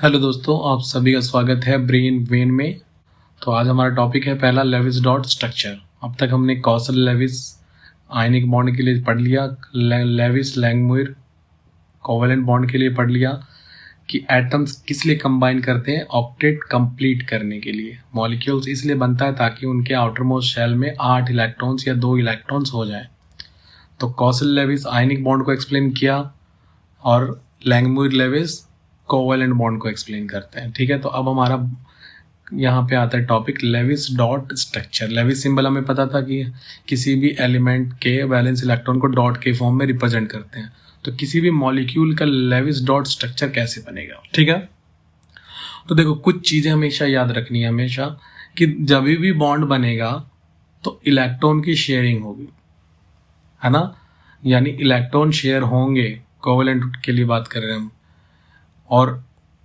Hello दोस्तों, आप सभी का स्वागत है ब्रेन वेन में। तो आज हमारा टॉपिक है पहला लेविस डॉट स्ट्रक्चर। अब तक हमने कॉसल लेविस आयनिक बॉन्ड के लिए पढ़ लिया, लेविस लैंगमुइर कोवेलेंट बॉन्ड के लिए पढ़ लिया कि एटम्स किस लिए कंबाइन करते हैं, ऑक्टेट कंप्लीट करने के लिए। मॉलिक्यूल्स इसलिए बनता है ताकि उनके आउटर मोस्ट शेल में 8 इलेक्ट्रॉन्स या 2 इलेक्ट्रॉन्स हो जाए। तो कॉसल लेविस आयनिक बॉन्ड को एक्सप्लेन किया और लैंगमुइर लेविस कोवेलेंट बॉन्ड को एक्सप्लेन करते हैं। ठीक है, तो अब हमारा यहाँ पे आता है topic Lewis dot structure. Lewis symbol हमें पता था कि किसी भी एलिमेंट के वैलेंस इलेक्ट्रॉन को डॉट के फॉर्म में रिप्रेजेंट करते हैं। तो किसी भी मॉलिक्यूल का लेविस डॉट स्ट्रक्चर कैसे बनेगा? ठीक है, तो देखो कुछ चीज़ें हमेशा याद रखनी है हमेशा कि जब भी बॉन्ड बनेगा तो इलेक्ट्रॉन की शेयरिंग होगी, है ना। यानी इलेक्ट्रॉन शेयर होंगे, कोवेलेंट के लिए बात कर रहे हैं हम, और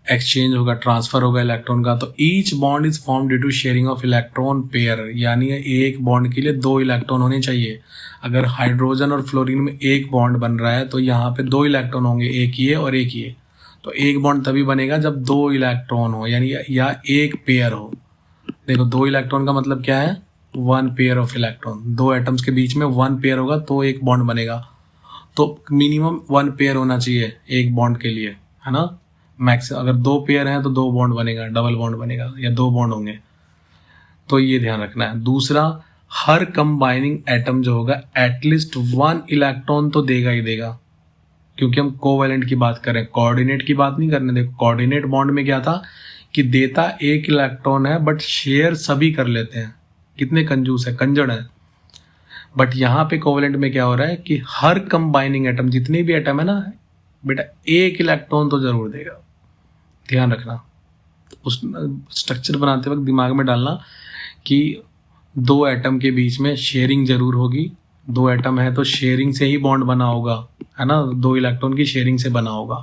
एक्सचेंज होगा, ट्रांसफर होगा इलेक्ट्रॉन का। तो each bond is form due to sharing of electron pair, यानी एक बॉन्ड के लिए 2 इलेक्ट्रॉन होने चाहिए। अगर हाइड्रोजन और फ्लोरीन में एक बॉन्ड बन रहा है तो यहाँ पे 2 इलेक्ट्रॉन होंगे, एक ये और एक ये। तो एक बॉन्ड तभी बनेगा जब 2 इलेक्ट्रॉन हो, यानी या एक पेयर हो। देखो 2 इलेक्ट्रॉन का मतलब क्या है? 1 पेयर ऑफ इलेक्ट्रॉन। 2 एटम्स के बीच में 1 पेयर होगा तो एक बॉन्ड बनेगा। तो मिनिमम 1 पेयर होना चाहिए एक बॉन्ड के लिए, है ना। मैक्स अगर 2 पेयर हैं तो 2 बॉन्ड बनेगा, डबल बॉन्ड बनेगा या 2 बॉन्ड होंगे। तो ये ध्यान रखना है। दूसरा, हर कंबाइनिंग एटम जो होगा एटलीस्ट 1 इलेक्ट्रॉन तो देगा ही देगा, क्योंकि हम कोवेलेंट की बात कर रहे हैं, कोऑर्डिनेट की बात नहीं करने। देखो कोऑर्डिनेट बॉन्ड में क्या था कि देता 1 इलेक्ट्रॉन है बट शेयर सभी कर लेते हैं। कितने कंजूस है, कंजड़ है। बट यहाँ पे कोवेलेंट में क्या हो रहा है कि हर कंबाइनिंग एटम, जितने भी एटम है ना बेटा, 1 इलेक्ट्रॉन तो जरूर देगा। ध्यान रखना, उस स्ट्रक्चर बनाते वक्त दिमाग में डालना कि 2 एटम के बीच में शेयरिंग जरूर होगी। 2 एटम है तो शेयरिंग से ही बॉन्ड बना होगा, है ना। 2 इलेक्ट्रॉन की शेयरिंग से बना होगा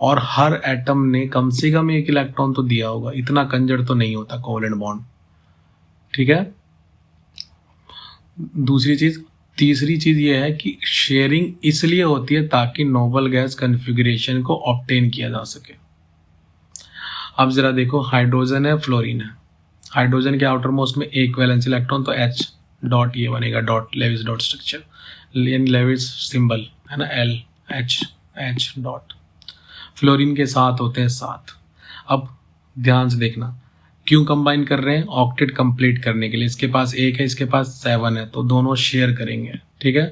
और हर एटम ने कम से कम 1 इलेक्ट्रॉन तो दिया होगा। इतना कंजड़ तो नहीं होता कोवेलेंट बॉन्ड। ठीक है। तीसरी चीज ये है कि शेयरिंग इसलिए होती है ताकि नोबल गैस कॉन्फ़िगरेशन को ऑब्टेन किया जा सके। अब जरा देखो, हाइड्रोजन है, फ्लोरीन है। हाइड्रोजन के आउटर मोस्ट में एक वैलेंस इलेक्ट्रॉन, तो H डॉट ये बनेगा, dot Lewis dot structure, Lewis symbol है ना, H डॉट। फ्लोरीन के 7 होते हैं, 7। अब ध्यान से देखना, क्यों कंबाइन कर रहे हैं? ऑक्टेट कंप्लीट करने के लिए। इसके पास 1 है, इसके पास 7 है, तो दोनों शेयर करेंगे। ठीक है,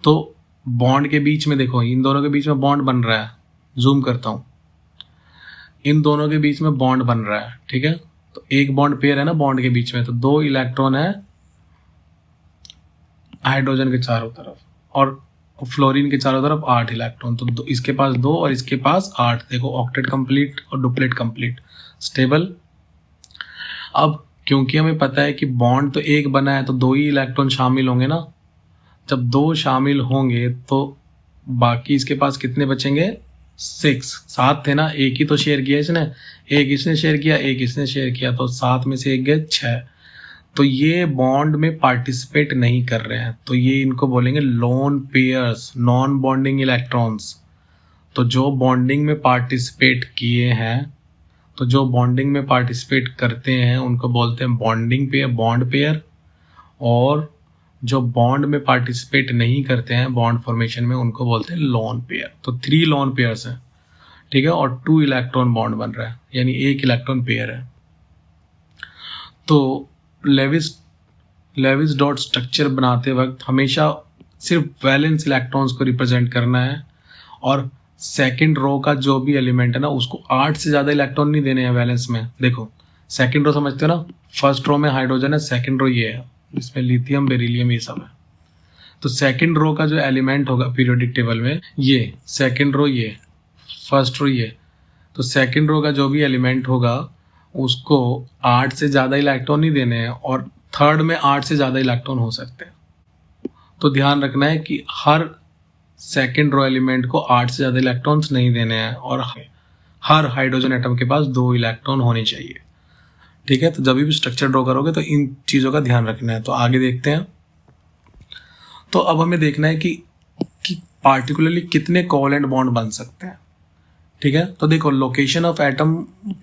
तो बॉन्ड के बीच में देखो, इन दोनों के बीच में बॉन्ड बन रहा है। जूम करता हूं, इन दोनों के बीच में बॉन्ड बन रहा है। ठीक है, तो एक बॉन्ड पेयर है ना बॉन्ड के बीच में, तो 2 इलेक्ट्रॉन है हाइड्रोजन के चारों तरफ और फ्लोरीन के चारों तरफ 8 इलेक्ट्रॉन। तो इसके पास 2 और इसके पास 8। देखो ऑक्टेट कंप्लीट और डुप्लेट कंप्लीट, स्टेबल। अब क्योंकि हमें पता है कि बॉन्ड तो एक बना है तो 2 ही इलेक्ट्रॉन शामिल होंगे ना। जब 2 शामिल होंगे तो बाकी इसके पास कितने बचेंगे? 6। 7 थे ना, एक ही तो शेयर किया इसने, एक इसने शेयर किया, एक इसने शेयर किया, तो 7 में से एक गए 6। तो ये बॉन्ड में पार्टिसिपेट नहीं कर रहे हैं, तो ये इनको बोलेंगे lone pairs, non bonding electrons. तो जो बॉन्डिंग में पार्टिसिपेट किए हैं, तो जो बॉन्डिंग में पार्टिसिपेट करते हैं उनको बोलते हैं बॉन्डिंग पेयर, बॉन्ड पेयर। और जो बॉन्ड में पार्टिसिपेट नहीं करते हैं बॉन्ड फॉर्मेशन में, उनको बोलते हैं लोन पेयर। तो 3 लोन पेयर्स हैं, ठीक है, और 2 इलेक्ट्रॉन बॉन्ड बन रहा है, यानी 1 इलेक्ट्रॉन पेयर है। तो लेविस डॉट स्ट्रक्चर बनाते वक्त हमेशा सिर्फ वैलेंस इलेक्ट्रॉन्स को रिप्रेजेंट करना है, और सेकंड रो का जो भी एलिमेंट है ना उसको 8 से ज़्यादा इलेक्ट्रॉन नहीं देने हैं वैलेंस में। देखो सेकंड रो समझते हो ना, फर्स्ट रो में हाइड्रोजन है, सेकंड रो ये है, इसमें लिथियम, बेरिलियम, ये सब है। तो सेकंड रो का जो एलिमेंट होगा पीरियोडिक टेबल में, ये सेकंड रो, ये फर्स्ट रो, ये, तो सेकंड रो का जो भी एलिमेंट होगा उसको 8 से ज़्यादा इलेक्ट्रॉन नहीं देने हैं, और थर्ड में 8 से ज़्यादा इलेक्ट्रॉन हो सकते हैं। तो ध्यान रखना है कि हर सेकंड रो एलिमेंट को 8 से ज़्यादा इलेक्ट्रॉन्स नहीं देने हैं, और हर हाइड्रोजन एटम के पास 2 इलेक्ट्रॉन होने चाहिए। ठीक है, तो जब भी स्ट्रक्चर ड्रॉ करोगे तो इन चीज़ों का ध्यान रखना है। तो आगे देखते हैं। तो अब हमें देखना है कि पार्टिकुलरली कितने कोवेलेंट बॉन्ड बन सकते हैं। ठीक है। तो देखो location of atom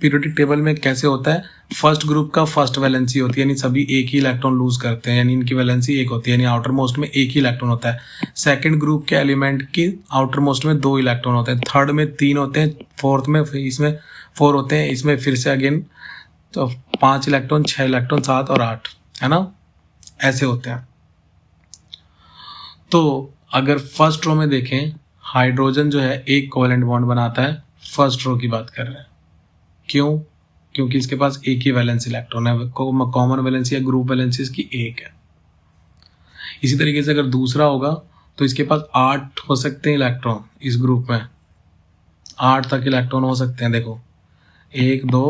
periodic table में कैसे होता है, फर्स्ट ग्रुप का फर्स्ट वैलेंसी होती है, यानी सभी एक ही इलेक्ट्रॉन लूज करते हैं, यानी इनकी वैलेंसी एक होती है, यानी आउटर मोस्ट में एक ही इलेक्ट्रॉन होता है। सेकंड ग्रुप के एलिमेंट की आउटर मोस्ट में 2 इलेक्ट्रॉन होते हैं, थर्ड में 3 होते हैं, फोर्थ में इसमें 4 होते हैं, इसमें फिर से अगेन तो 5 इलेक्ट्रॉन, 6 इलेक्ट्रॉन, 7 और 8, है ना, ऐसे होते हैं। तो अगर फर्स्ट रो में देखें, हाइड्रोजन जो है एक कोवेलेंट बॉन्ड बनाता है, फर्स्ट रो की बात कर रहे हैं। क्यों? क्योंकि इसके पास एक ही वैलेंस इलेक्ट्रॉन है, कॉमन वैलेंसी या ग्रुप वैलेंसी इसकी एक है। इसी तरीके से अगर दूसरा होगा तो इसके पास 8 हो सकते हैं इलेक्ट्रॉन, इस ग्रुप में 8 तक इलेक्ट्रॉन हो सकते हैं। देखो 1 2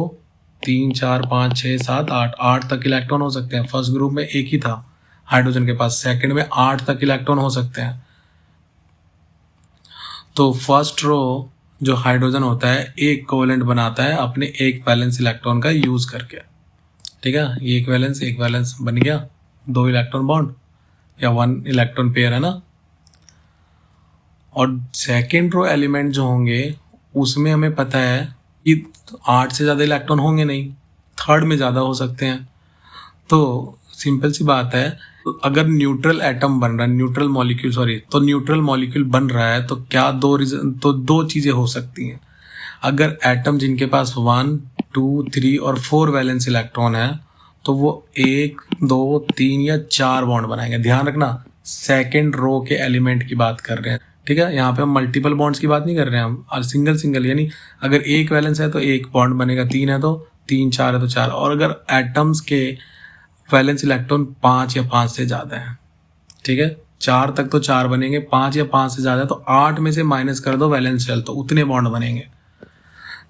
3 4 5 6 7 8, 8 तक इलेक्ट्रॉन हो सकते हैं। फर्स्ट ग्रुप में एक ही था हाइड्रोजन के पास, सेकंड में 8 तक इलेक्ट्रॉन हो सकते हैं। तो फर्स्ट रो जो हाइड्रोजन होता है एक कोवेलेंट बनाता है अपने एक वैलेंस इलेक्ट्रॉन का यूज करके, ठीक है। ये एक वैलेंस बन गया, 2 इलेक्ट्रॉन बॉन्ड या 1 इलेक्ट्रॉन पेयर, है ना। और सेकेंड रो एलिमेंट जो होंगे उसमें हमें पता है कि 8 से ज़्यादा इलेक्ट्रॉन होंगे नहीं, थर्ड में ज़्यादा हो सकते हैं। तो सिंपल सी बात है, तो अगर न्यूट्रल एटम बन रहा है, न्यूट्रल मॉलिक्यूल बन रहा है तो क्या दो चीज़ें हो सकती हैं। अगर एटम जिनके पास 1 2 3 और 4 वैलेंस इलेक्ट्रॉन है तो वो 1 2 3 या 4 बॉन्ड बनाएंगे। ध्यान रखना सेकेंड रो के एलिमेंट की बात कर रहे हैं, ठीक है। यहाँ पे हम मल्टीपल बॉन्ड्स की बात नहीं कर रहे हैं हम, और सिंगल, यानी अगर एक वैलेंस है तो एक बॉन्ड बनेगा, 3 है तो 3, 4 है तो 4। और अगर एटम्स के वैलेंस इलेक्ट्रॉन 5 या 5 से ज़्यादा है, ठीक है, 4 तक तो 4 बनेंगे, 5 या 5 से ज़्यादा है तो 8 में से माइनस कर दो वैलेंस शेल, तो उतने बॉन्ड बनेंगे।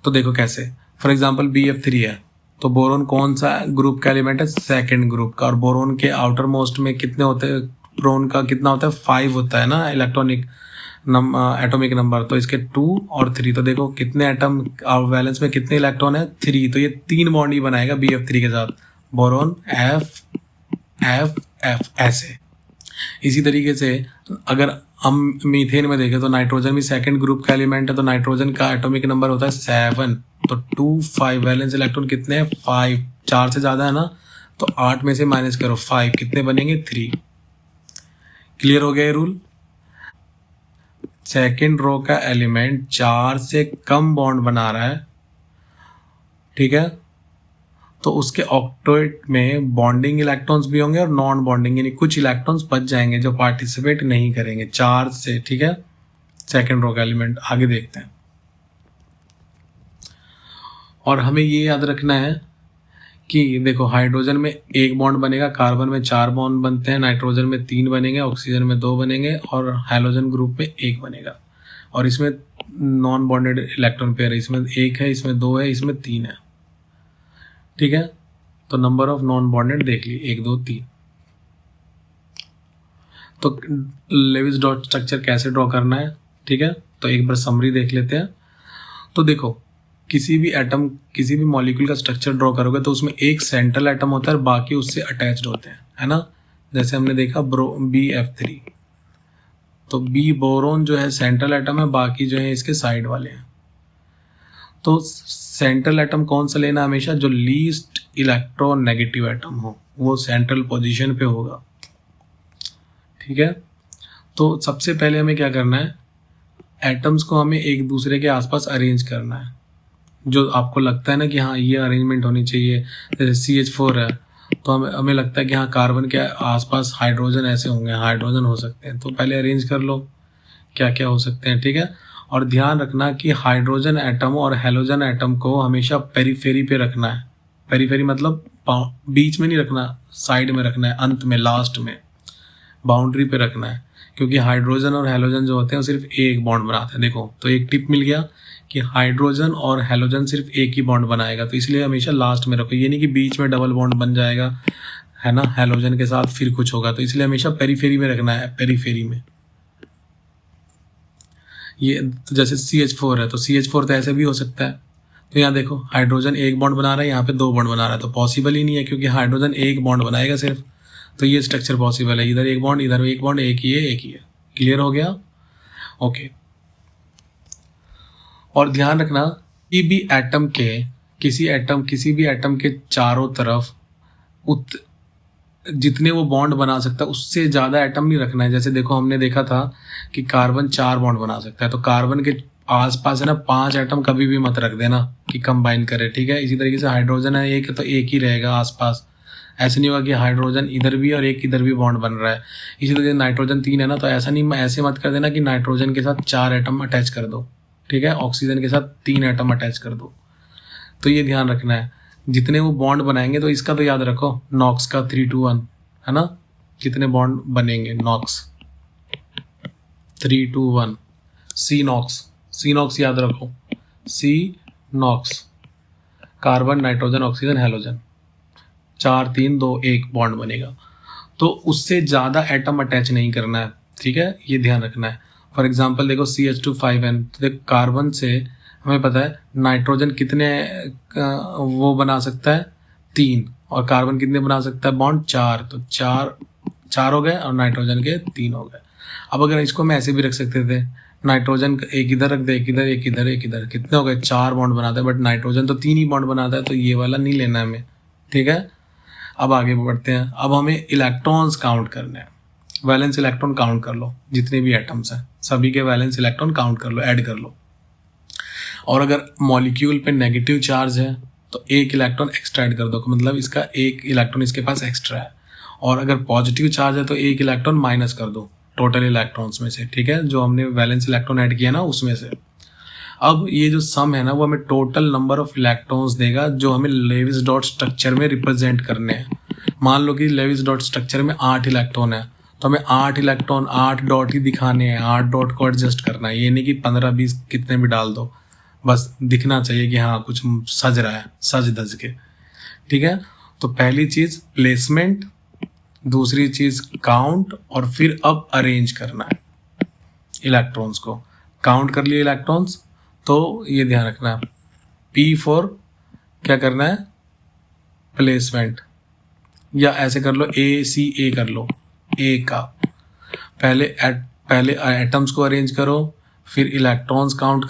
तो देखो कैसे, फॉर एग्जांपल BF3 है तो बोरोन कौन सा ग्रुप का एलिमेंट है, सेकंड ग्रुप का, और बोरोन के आउटर मोस्ट में कितने होते हैं, बोरोन का कितना होता है, 5 होता है ना इलेक्ट्रॉनिक एटॉमिक नंबर, तो इसके 2 और 3। तो देखो कितने एटम वैलेंस में कितने इलेक्ट्रॉन है, 3, तो ये 3 बॉन्ड ही बनाएगा BF3 के साथ, बोरोन F F F ऐसे। इसी तरीके से अगर हम मीथेन में देखें तो नाइट्रोजन भी सेकंड ग्रुप का एलिमेंट है, तो नाइट्रोजन का एटॉमिक नंबर होता है 7, तो 2 5 वैलेंस इलेक्ट्रॉन कितने हैं, 5, 4 से ज़्यादा है ना, तो 8 में से माइनस करो 5, कितने बनेंगे, 3। क्लियर हो गया ये रूल। सेकेंड रो का एलिमेंट 4 से कम बॉन्ड बना रहा है, ठीक है, तो उसके ऑक्टेट में बॉन्डिंग इलेक्ट्रॉन्स भी होंगे और नॉन बॉन्डिंग, यानी कुछ इलेक्ट्रॉन्स बच जाएंगे जो पार्टिसिपेट नहीं करेंगे 4 से, ठीक है। सेकेंड रो का एलिमेंट आगे देखते हैं। और हमें ये याद रखना है कि देखो हाइड्रोजन में 1 बॉन्ड बनेगा, कार्बन में 4 बॉन्ड बनते हैं, नाइट्रोजन में 3 बनेंगे, ऑक्सीजन में 2 बनेंगे और हाइड्रोजन ग्रुप में 1 बनेगा। और इसमें नॉन बॉन्डेड इलेक्ट्रॉन पेयर है, इसमें 1 है, इसमें 2 है, इसमें 3 है, ठीक है। तो नंबर ऑफ नॉन बॉन्डेड देख ली, 1 2 3। तो लेविस डॉट स्ट्रक्चर कैसे ड्रॉ करना है, ठीक है, तो एक बार समरी देख लेते हैं। तो देखो किसी भी एटम, किसी भी मॉलिक्यूल का स्ट्रक्चर ड्रॉ करोगे तो उसमें एक सेंट्रल एटम होता है और बाकी उससे अटैच्ड होते हैं, है ना। जैसे हमने देखा BF3, तो B बोरोन जो है सेंट्रल एटम है, बाकी जो है इसके साइड वाले हैं। तो सेंट्रल एटम कौन सा लेना, हमेशा जो लीस्ट इलेक्ट्रॉन नेगेटिव एटम हो वो सेंट्रल पोजीशन पे होगा, ठीक है। तो सबसे पहले हमें क्या करना है, एटम्स को हमें एक दूसरे के आसपास अरेंज करना है, जो आपको लगता है ना कि हाँ ये अरेंजमेंट होनी चाहिए। जैसे CH4 है तो हमें लगता है कि हाँ कार्बन के आसपास हाइड्रोजन ऐसे होंगे, हाइड्रोजन हो सकते हैं, तो पहले अरेंज कर लो क्या क्या हो सकते हैं, ठीक है। और ध्यान रखना कि हाइड्रोजन एटम और हेलोजन एटम को हमेशा पेरीफेरी पे रखना है। पेरीफेरी मतलब बीच में नहीं रखना, साइड में रखना है, अंत में, लास्ट में, बाउंड्री पे रखना है, क्योंकि हाइड्रोजन और हेलोजन जो होते हैं वो सिर्फ एक बॉन्ड बनाते हैं। देखो तो एक टिप मिल गया कि हाइड्रोजन और हेलोजन सिर्फ एक ही बॉन्ड बनाएगा, तो इसलिए हमेशा लास्ट में रखो। ये नहीं कि बीच में डबल बॉन्ड बन जाएगा, है ना, हेलोजन के साथ फिर कुछ होगा, तो इसलिए हमेशा पेरीफेरी में रखना है, पेरीफेरी में। ये तो जैसे CH4 है तो CH4 तो ऐसे भी हो सकता है। तो यहाँ देखो हाइड्रोजन एक बॉन्ड बना रहा है, यहाँ पे 2 बॉन्ड बना रहा है, तो पॉसिबल ही नहीं है क्योंकि हाइड्रोजन एक बॉन्ड बनाएगा सिर्फ, तो ये स्ट्रक्चर पॉसिबल है, इधर एक बॉन्ड, इधर एक बॉन्ड, एक ही है, एक ही है। क्लियर हो गया, ओके। और ध्यान रखना कि भी एटम के किसी भी एटम के चारों तरफ जितने वो बॉन्ड बना सकता है उससे ज़्यादा एटम नहीं रखना है। जैसे देखो हमने देखा था कि कार्बन 4 बॉन्ड बना सकता है, तो कार्बन के आसपास है ना 5 एटम कभी भी मत रख देना कि कंबाइन करे, ठीक है। इसी तरीके से हाइड्रोजन है एक, तो एक ही रहेगा आसपास, ऐसे नहीं होगा कि हाइड्रोजन इधर भी और एक इधर भी बॉन्ड बन रहा है। इसी तरीके से नाइट्रोजन 3 है ना, तो ऐसा नहीं, ऐसे मत कर देना कि नाइट्रोजन के साथ 4 एटम अटैच कर दो, ठीक है, ऑक्सीजन के साथ 3 एटम अटैच कर दो। तो ये ध्यान रखना है जितने वो बॉन्ड बनाएंगे। तो इसका तो याद रखो नॉक्स का 3 to 1 है ना, जितने बॉन्ड बनेंगे नॉक्स 3 to 1, सी नॉक्स याद रखो, C NOX, carbon nitrogen oxygen halogen, 4 3 2 1 bond बनेगा। तो उससे ज़्यादा एटम अटैच नहीं करना है, ठीक है, ये ध्यान रखना है। फॉर एग्जांपल देखो CH2 5N, तो देखो कार्बन से हमें पता है नाइट्रोजन कितने वो बना सकता है 3, और कार्बन कितने बना सकता है बॉन्ड 4, तो 4 हो गए और नाइट्रोजन के 3 हो गए। अब अगर इसको मैं ऐसे भी रख सकते थे, नाइट्रोजन एक इधर रख दे, एक इधर एक इधर एक इधर, कितने हो गए 4 बॉन्ड बनाता है, बट नाइट्रोजन तो 3 ही बॉन्ड बनाता है, तो ये वाला नहीं लेना है हमें, ठीक है। अब आगे बढ़ते हैं। अब हमें इलेक्ट्रॉन्स काउंट करने हैं। वैलेंस इलेक्ट्रॉन काउंट कर लो, जितने भी एटम्स हैं सभी के वैलेंस इलेक्ट्रॉन काउंट कर लो, ऐड कर लो। और अगर मॉलिक्यूल पे नेगेटिव चार्ज है तो एक इलेक्ट्रॉन एक्स्ट्रा ऐड कर दो, मतलब इसका एक इलेक्ट्रॉन इसके पास एक्स्ट्रा है। और अगर पॉजिटिव चार्ज है तो एक इलेक्ट्रॉन माइनस कर दो टोटल इलेक्ट्रॉन्स में से, ठीक है, जो हमने वैलेंस इलेक्ट्रॉन ऐड किया ना उसमें से। अब ये जो सम है ना वो हमें टोटल नंबर ऑफ इलेक्ट्रॉन्स देगा जो हमें लेविस डॉट स्ट्रक्चर में रिप्रेजेंट करने हैं। मान लो कि लेविस डॉट स्ट्रक्चर में 8 इलेक्ट्रॉन है, तो हमें 8 इलेक्ट्रॉन 8 डॉट ही दिखाने हैं, 8 डॉट को एडजस्ट करना है, ये नहीं कि 15 20 कितने भी डाल दो, बस दिखना चाहिए कि हाँ कुछ सज रहा है, सज धज के, ठीक है। तो पहली चीज प्लेसमेंट, दूसरी चीज काउंट, और फिर अब अरेंज करना है इलेक्ट्रॉन्स को। काउंट कर लिए इलेक्ट्रॉन्स, तो ये ध्यान रखना है P4 क्या करना है प्लेसमेंट, या ऐसे कर लो ACA कर लो, ए का पहले एटम्स को अरेंज करो, फिर इलेक्ट्रॉन्स काउंट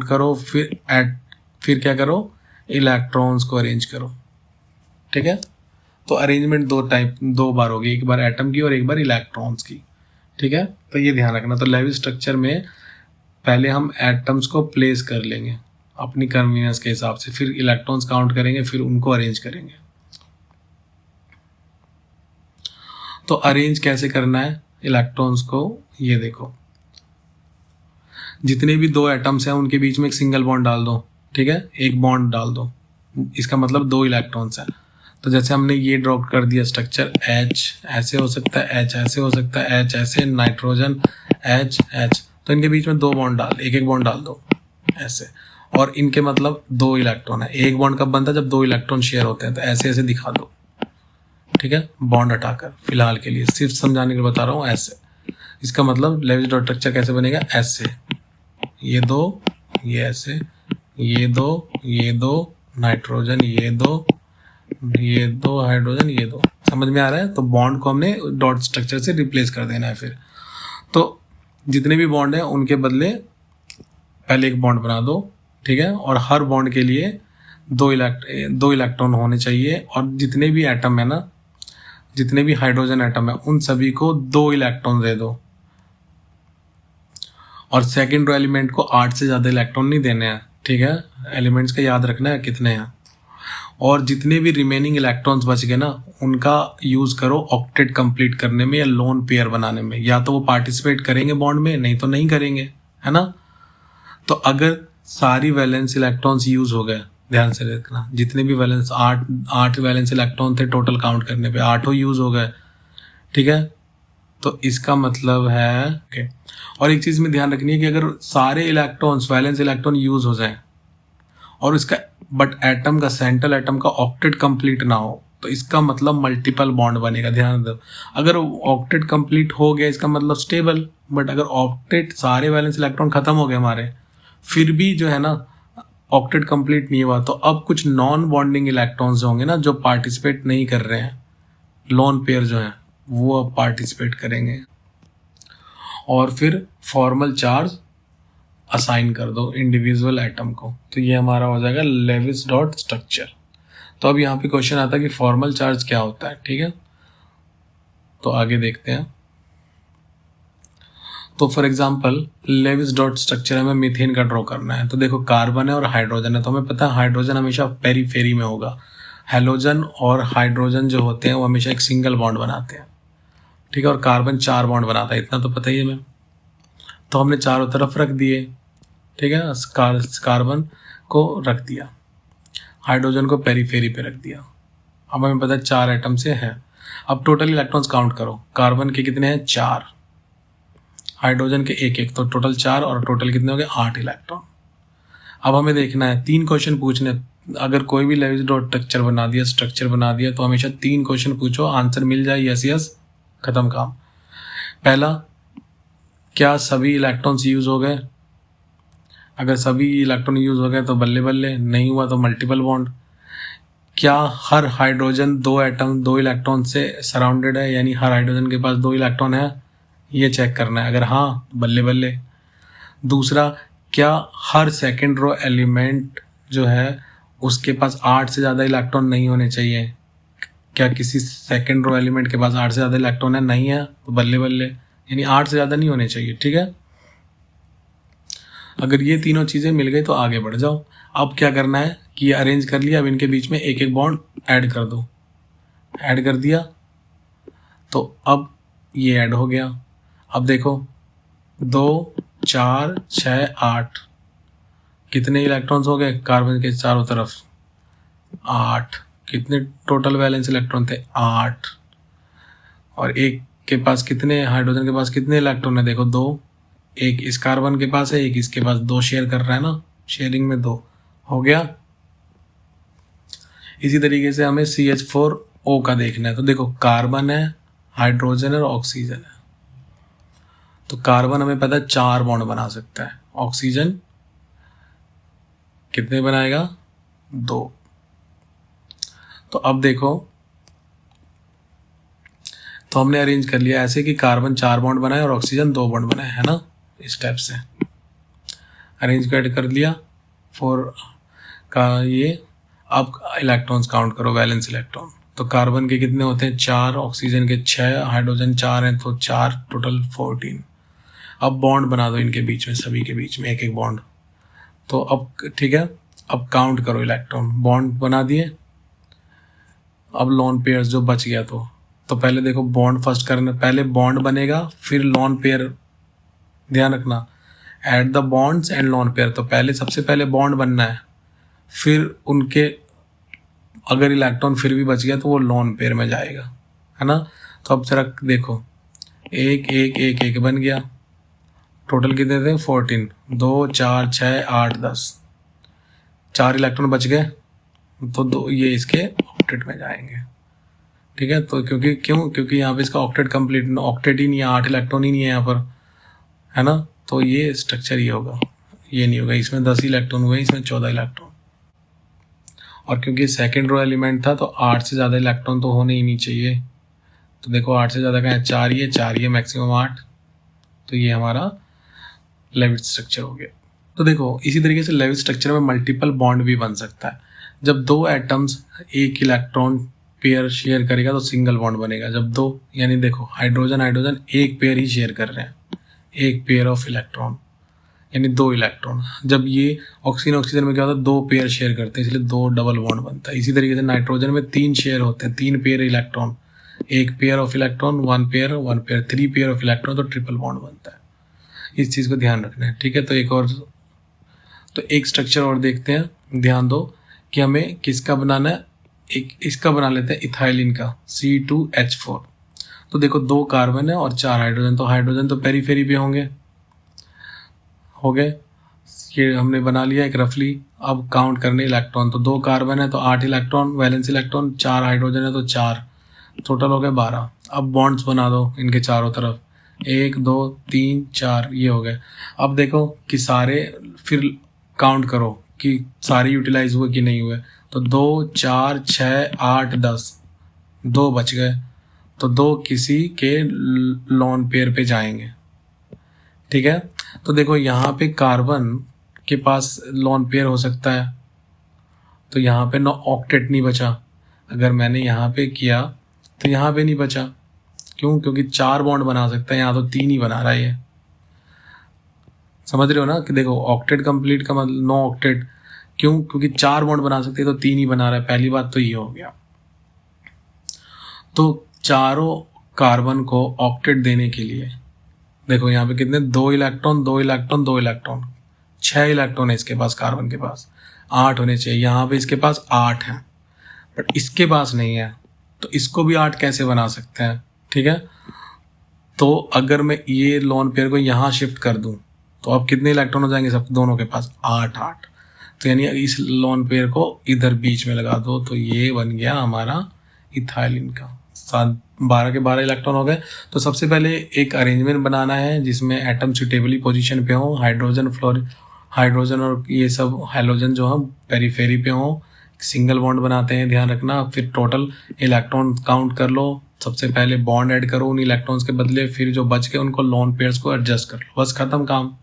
करो, फिर क्या करो इलेक्ट्रॉन्स को अरेंज करो, ठीक है। तो अरेंजमेंट दो बार होगी, एक बार एटम की और एक बार इलेक्ट्रॉन्स की, ठीक है। तो ये ध्यान रखना। तो लेविस स्ट्रक्चर में पहले हम एटम्स को प्लेस कर लेंगे अपनी कन्वीनियंस के हिसाब से, फिर इलेक्ट्रॉन्स काउंट करेंगे, फिर उनको अरेंज करेंगे। तो अरेंज कैसे करना है इलेक्ट्रॉन्स को, ये देखो जितने भी 2 एटम्स हैं उनके बीच में एक सिंगल बॉन्ड डाल दो, ठीक है, एक बॉन्ड डाल दो, इसका मतलब 2 इलेक्ट्रॉन्स हैं। तो जैसे हमने ये ड्रॉ कर दिया स्ट्रक्चर, H ऐसे हो सकता है, H ऐसे हो सकता है, H ऐसे, नाइट्रोजन H H, तो इनके बीच में 2 बॉन्ड एक बॉन्ड डाल दो ऐसे, और इनके मतलब 2 इलेक्ट्रॉन है। एक बॉन्ड कब बनता है जब 2 इलेक्ट्रॉन शेयर होते हैं, तो ऐसे ऐसे दिखा दो, ठीक है, बॉन्ड हटाकर, फिलहाल के लिए सिर्फ समझाने के लिए बता रहा हूँ ऐसे। इसका मतलब लेविस डॉट स्ट्रक्चर कैसे बनेगा, ऐसे, ये 2, ये ऐसे, ये 2 नाइट्रोजन, ये 2 हाइड्रोजन, ये 2, समझ में आ रहा है। तो बॉन्ड को हमने डॉट स्ट्रक्चर से रिप्लेस कर देना है। फिर तो जितने भी बॉन्ड हैं उनके बदले पहले एक बॉन्ड बना दो, ठीक है, और हर बॉन्ड के लिए 2 इलेक्ट्रॉन होने चाहिए, और जितने भी एटम है ना, जितने भी हाइड्रोजन एटम है उन सभी को 2 इलेक्ट्रॉन दे दो। और सेकेंड रो एलिमेंट को 8 से ज़्यादा इलेक्ट्रॉन नहीं देने हैं, ठीक है, एलिमेंट्स का याद रखना है कितने हैं। और जितने भी रिमेनिंग इलेक्ट्रॉन्स बच गए ना उनका यूज़ करो ऑक्टेट कंप्लीट करने में या लोन पेयर बनाने में, या तो वो पार्टिसिपेट करेंगे बॉन्ड में, नहीं तो नहीं करेंगे, है ना। तो अगर सारी वैलेंस इलेक्ट्रॉन्स यूज़ हो गए, ध्यान से देखना, जितने भी वैलेंस 8 वैलेंस इलेक्ट्रॉन थे टोटल काउंट करने पे, 8 यूज़ हो गए, ठीक है। तो इसका मतलब है okay. और एक चीज़ में ध्यान रखनी है कि अगर सारे इलेक्ट्रॉन्स वैलेंस इलेक्ट्रॉन यूज़ हो जाए और इसका बट एटम का सेंट्रल एटम का ऑक्टेट कंप्लीट ना हो, तो इसका मतलब मल्टीपल बॉन्ड बनेगा, ध्यान दो। अगर ऑक्टेट कंप्लीट हो गया इसका मतलब स्टेबल, बट अगर ऑक्टेट सारे वैलेंस इलेक्ट्रॉन खत्म हो गए हमारे, फिर भी जो है ना ऑक्टेट कंप्लीट नहीं हुआ, तो अब कुछ नॉन बॉन्डिंग इलेक्ट्रॉन्स होंगे ना जो पार्टिसिपेट नहीं कर रहे हैं, लोन पेयर जो हैं वो अब पार्टिसिपेट करेंगे। और फिर फॉर्मल चार्ज असाइन कर दो इंडिविजुअल एटम को। तो ये हमारा हो जाएगा लेविस डॉट स्ट्रक्चर। तो अब यहाँ पे क्वेश्चन आता है कि फॉर्मल चार्ज क्या होता है, ठीक है। तो आगे देखते हैं। तो for example Lewis dot structure हमें मीथेन का ड्रॉ करना है। तो देखो कार्बन है और हाइड्रोजन है, तो हमें पता है हाइड्रोजन हमेशा पेरीफेरी में होगा। हेलोजन और हाइड्रोजन जो होते हैं वो हमेशा एक सिंगल बॉन्ड बनाते हैं, ठीक है। और कार्बन 4 बॉन्ड बनाता है, इतना तो पता ही है हमें। तो हमने चारों तरफ रख दिए, ठीक है। कार्बन को रख दिया, हाइड्रोजन को पेरीफेरी पे रख दिया। अब हमें पता है 4 एटम से हैं। अब टोटल इलेक्ट्रॉन्स काउंट करो, कार्बन के कितने हैं 4, हाइड्रोजन के 1 तो टोटल 4 और टोटल कितने हो गए 8 इलेक्ट्रॉन। अब हमें देखना है 3 क्वेश्चन पूछने। अगर कोई भी लेविस डॉट स्ट्रक्चर बना दिया तो हमेशा 3 क्वेश्चन पूछो, आंसर मिल जाए यस यस, खत्म काम। पहला, क्या सभी इलेक्ट्रॉन्स यूज हो गए? अगर सभी इलेक्ट्रॉन यूज हो गए तो बल्ले बल्ले, नहीं हुआ तो मल्टीपल बॉन्ड। क्या हर हाइड्रोजन 2 इलेक्ट्रॉन से सराउंडेड है, यानी हर हाइड्रोजन के पास 2 इलेक्ट्रॉन है, ये चेक करना है। अगर हाँ, बल्ले बल्ले। दूसरा, क्या हर सेकेंड रो एलिमेंट जो है उसके पास 8 से ज़्यादा इलेक्ट्रॉन नहीं होने चाहिए? क्या किसी सेकेंड रो एलिमेंट के पास 8 से ज़्यादा इलेक्ट्रॉन है? नहीं है तो बल्ले बल्ले, यानी 8 से ज़्यादा नहीं होने चाहिए, ठीक है। अगर ये तीनों चीज़ें मिल गई तो आगे बढ़ जाओ। अब क्या करना है कि ये अरेंज कर लिया, अब इनके बीच में एक एक बॉन्ड ऐड कर दो। ऐड कर दिया तो अब ये ऐड हो गया। अब देखो 2 4 6 8, कितने इलेक्ट्रॉन्स हो गए कार्बन के चारों तरफ? 8। कितने टोटल वैलेंस इलेक्ट्रॉन थे? 8। और एक के पास कितने, हाइड्रोजन के पास कितने इलेक्ट्रॉन है? देखो 2, एक इस कार्बन के पास है, एक इसके पास, 2 शेयर कर रहा है ना, शेयरिंग में 2 हो गया। इसी तरीके से हमें CH4O का देखना है। तो देखो कार्बन है, हाइड्रोजन है और ऑक्सीजन है। तो कार्बन हमें पता है 4 बॉन्ड बना सकता है, ऑक्सीजन कितने बनाएगा? 2। तो अब देखो, तो हमने अरेंज कर लिया ऐसे कि कार्बन 4 बॉन्ड बनाए और ऑक्सीजन 2 बॉन्ड बनाए, है ना। इस टाइप से अरेंज कर लिया 4 का ये। अब इलेक्ट्रॉन्स काउंट करो, वैलेंस इलेक्ट्रॉन। तो कार्बन के कितने होते हैं? 4, ऑक्सीजन के 6, हाइड्रोजन 4 हैं तो 4, टोटल 14। अब बॉन्ड बना दो इनके बीच में, सभी के बीच में एक एक बॉन्ड। तो अब ठीक है, अब काउंट करो इलेक्ट्रॉन। बॉन्ड बना दिए, अब लॉन पेयर्स जो बच गया तो पहले देखो बॉन्ड फर्स्ट करना, पहले बॉन्ड बनेगा फिर लॉन पेयर, ध्यान रखना। Add the bonds and lone pair, तो पहले सबसे पहले बॉन्ड बनना है, फिर उनके अगर इलेक्ट्रॉन फिर भी बच गया तो वो लॉन पेयर में जाएगा, है ना। तो अब जरा देखो, एक एक एक एक बन गया, टोटल कितने थे? 14। 2 4 6 8 10, 4 इलेक्ट्रॉन बच गए तो 2 ये इसके ऑक्टेट में जाएंगे, ठीक है। तो क्योंकि यहाँ पे इसका ऑक्टेट कंप्लीट, ऑक्टेट ही नहीं है, 8 इलेक्ट्रॉन ही नहीं है यहाँ पर, है ना। तो ये स्ट्रक्चर ये होगा, ये नहीं होगा। इसमें 10 इलेक्ट्रॉन हुए, इसमें 14 इलेक्ट्रॉन। और क्योंकि सेकेंड रो एलिमेंट था तो 8 से ज़्यादा इलेक्ट्रॉन तो होने ही नहीं चाहिए। तो देखो 8 से ज़्यादा का है 4 ही है, 4 ही है, मैक्सिमम 8। तो ये हमारा लेविस स्ट्रक्चर हो गया। तो देखो इसी तरीके से लेविस स्ट्रक्चर में मल्टीपल बॉन्ड भी बन सकता है। जब 2 एटम्स एक इलेक्ट्रॉन पेयर शेयर करेगा तो सिंगल बॉन्ड बनेगा। जब 2, यानी देखो हाइड्रोजन एक पेयर ही शेयर कर रहे हैं, एक पेयर ऑफ इलेक्ट्रॉन, यानी 2 इलेक्ट्रॉन। जब ये ऑक्सीजन में क्या होता है, 2 पेयर शेयर करते हैं, इसलिए 2 डबल बॉन्ड बनता है। इसी तरीके से नाइट्रोजन में 3 शेयर होते हैं, 3 पेयर इलेक्ट्रॉन, एक pair of electron, 1 pair 3 pair of electron, तो ट्रिपल बॉन्ड बनता है। इस चीज़ को ध्यान रखना है, ठीक है। तो एक स्ट्रक्चर और देखते हैं, ध्यान दो कि हमें किसका बनाना है। एक इसका बना लेते हैं, इथाइलिन का, C2H4। तो देखो 2 कार्बन है और 4 हाइड्रोजन, तो हाइड्रोजन तो पेरीफेरी पे होंगे, हो गए। ये हमने बना लिया एक रफली। अब काउंट करने इलेक्ट्रॉन, तो 2 कार्बन है तो 8 इलेक्ट्रॉन वैलेंस इलेक्ट्रॉन, 4 हाइड्रोजन है तो 4, टोटल हो गए 12। अब बॉन्ड्स बना दो इनके चारों तरफ, 1 2 3 4, ये हो गए। अब देखो कि सारे, फिर काउंट करो कि सारे यूटिलाइज हुए कि नहीं हुए। तो 2 4 6 8 10, 2 बच गए, तो 2 किसी के लॉन पेयर पे जाएंगे, ठीक है। तो देखो यहाँ पे कार्बन के पास लोन पेयर हो सकता है, तो यहाँ पे ऑक्टेट नहीं बचा। अगर मैंने यहाँ पे किया तो यहाँ पे नहीं बचा। क्यों? क्योंकि 4 बॉन्ड बना सकता है, यहाँ तो 3 ही बना रहा है ये। समझ रहे हो ना कि देखो ऑक्टेट कंप्लीट का मतलब नो ऑक्टेट। क्यों? क्योंकि 4 बॉन्ड बना सकते हैं तो 3 ही बना रहा है। पहली बात तो ये हो गया। तो चारों कार्बन को ऑक्टेट देने के लिए देखो यहाँ पे कितने, 2 इलेक्ट्रॉन 2 इलेक्ट्रॉन 2 इलेक्ट्रॉन, 6 इलेक्ट्रॉन है इसके पास, कार्बन के पास 8 होने चाहिए। यहाँ पे इसके पास 8 है, बट इसके पास नहीं है, तो इसको भी 8 कैसे बना सकते हैं? ठीक है, तो अगर मैं ये लोन पेयर को यहाँ शिफ्ट कर दूँ तो अब कितने इलेक्ट्रॉन हो जाएंगे सब दोनों के पास? 8 8। तो यानी इस लोन पेयर को इधर बीच में लगा दो, तो ये बन गया हमारा इथाइलिन का। 12 के 12 इलेक्ट्रॉन हो गए। तो सबसे पहले एक अरेंजमेंट बनाना है जिसमें एटम सुटेबली पोजीशन पे हो, हाइड्रोजन और ये सब हैलोजन जो है पेरीफेरी पे हो, सिंगल बॉन्ड बनाते हैं, ध्यान रखना। फिर टोटल इलेक्ट्रॉन काउंट कर लो, सबसे पहले बॉन्ड ऐड करो उन इलेक्ट्रॉन्स के बदले, फिर जो बच गए उनको लोन पेयर्स को एडजस्ट कर लो, बस खत्म काम।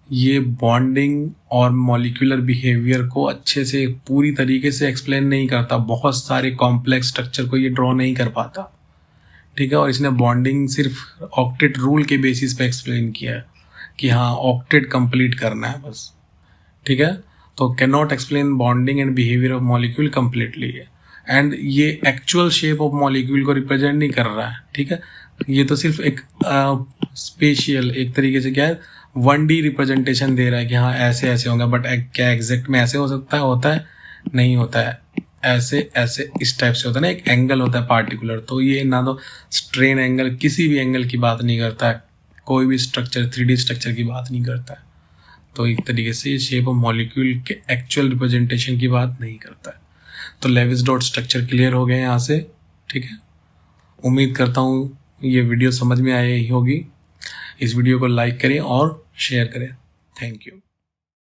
ये बॉन्डिंग और मॉलिक्यूलर बिहेवियर को अच्छे से पूरी तरीके से एक्सप्लेन नहीं करता, बहुत सारे कॉम्प्लेक्स स्ट्रक्चर को ये ड्रॉ नहीं कर पाता, ठीक है। और इसने बॉन्डिंग सिर्फ ऑक्टेट रूल के बेसिस पे एक्सप्लेन किया है कि हाँ ऑक्टेट कंप्लीट करना है बस, ठीक है। तो can not explain bonding and behaviour of molecule completely है, एंड ये एक्चुअल शेप ऑफ मॉलिक्यूल को रिप्रेजेंट नहीं कर रहा है, ठीक है। ये तो सिर्फ एक स्पेशियल एक तरीके से क्या है 1D रिप्रेजेंटेशन दे रहा है कि हाँ ऐसे ऐसे होंगे, बट क्या एग्जैक्ट में ऐसे हो सकता है? होता है? नहीं होता है। ऐसे ऐसे इस टाइप से होता है ना, एक एंगल होता है पार्टिकुलर। तो ये ना तो स्ट्रेन एंगल, किसी भी एंगल की बात नहीं करता है, कोई भी स्ट्रक्चर 3D स्ट्रक्चर की बात नहीं करता है। तो एक तरीके से ये शेप ऑफ मॉलिक्यूल के एक्चुअल रिप्रेजेंटेशन की बात नहीं करता है। तो लेविस डॉट स्ट्रक्चर क्लियर हो गए यहाँ से, ठीक है। उम्मीद करता हूँ ये वीडियो समझ में आई होगी। इस वीडियो को लाइक करें और शेयर करें। Thank you.